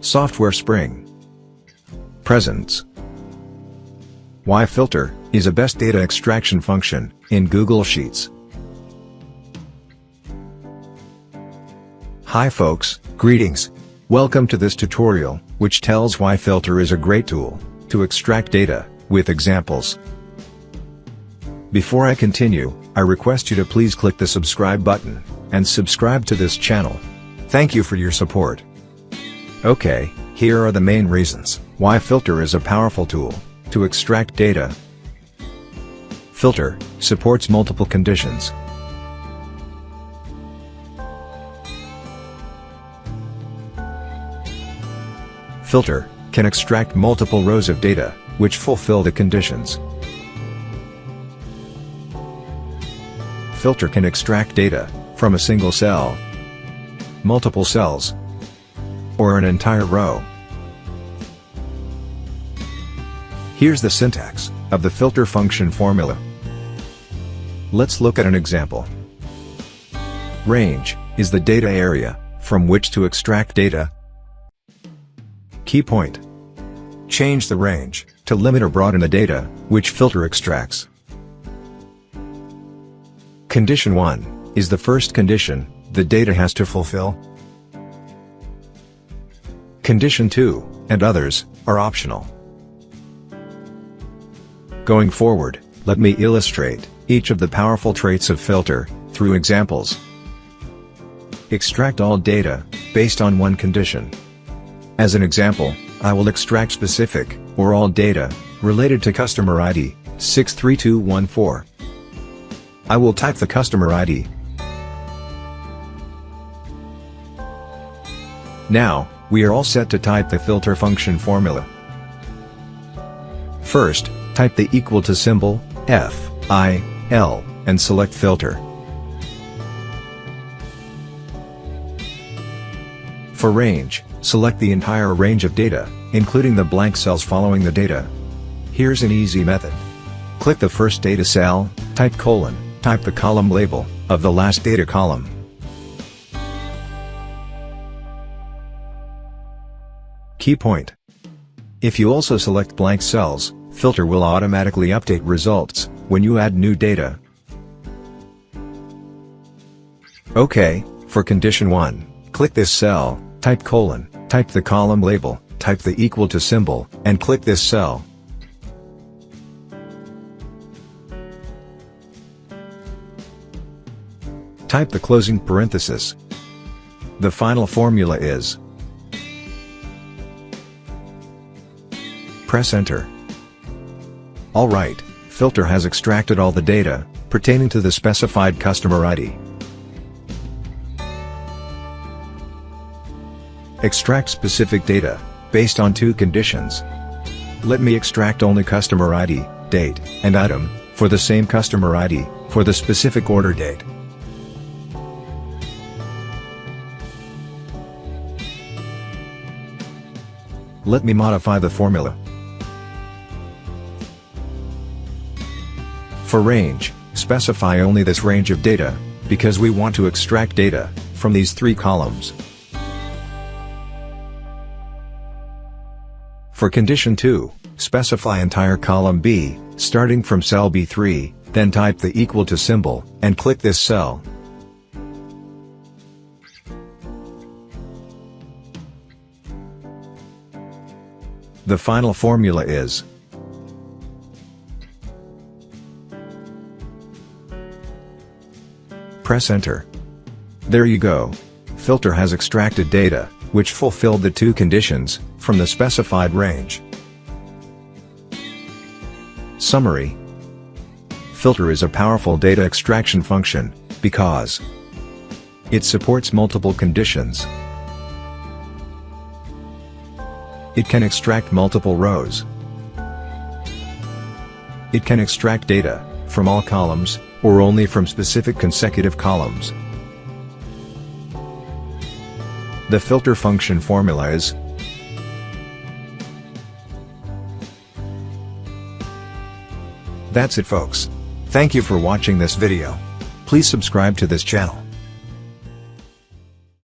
Software Spring. Presents. Why filter is a best data extraction function in Google Sheets. Hi folks, greetings. Welcome to this tutorial, which tells why filter is a great tool to extract data, with examples. Before I continue, I request you to please click the subscribe button, and subscribe to this channel. Thank you for your support. Okay, here are the main reasons why filter is a powerful tool to extract data. Filter supports multiple conditions. Filter can extract multiple rows of data, which fulfill the conditions. Filter can extract data from a single cell, multiple cells, or an entire row. Here's the syntax of the filter function formula. Let's look at an example. Range is the data area from which to extract data. Key point. Change the range to limit or broaden the data which filter extracts. Condition 1 is the first condition the data has to fulfill. Condition 2 and others are optional. Going forward, let me illustrate each of the powerful traits of filter through examples. Extract all data based on one condition. As an example, I will extract specific or all data related to customer ID 63214. I will type the customer ID. Now, we are all set to type the filter function formula. First, type the equal to symbol, FIL, and select filter. For range, select the entire range of data, including the blank cells following the data. Here's an easy method. Click the first data cell, type colon, type the column label of the last data column. Key point. If you also select blank cells, filter will automatically update results when you add new data. OK, for condition 1, click this cell, type colon, type the column label, type the equal to symbol, and click this cell. Type the closing parenthesis. The final formula is. Press enter. Alright, filter has extracted all the data pertaining to the specified customer ID. Extract specific data based on two conditions. Let me extract only customer ID, date, and item for the same customer ID for the specific order date. Let me modify the formula. For range, specify only this range of data, because we want to extract data from these three columns. For condition 2, specify entire column B, starting from cell B3, then type the equal to symbol, and click this cell. The final formula is. Press enter. There you go. Filter has extracted data, which fulfilled the two conditions, from the specified range. Summary. Filter is a powerful data extraction function, because it supports multiple conditions. It can extract multiple rows. It can extract data from all columns, or only from specific consecutive columns. The filter function formula is. That's it folks. Thank you for watching this video. Please subscribe to this channel.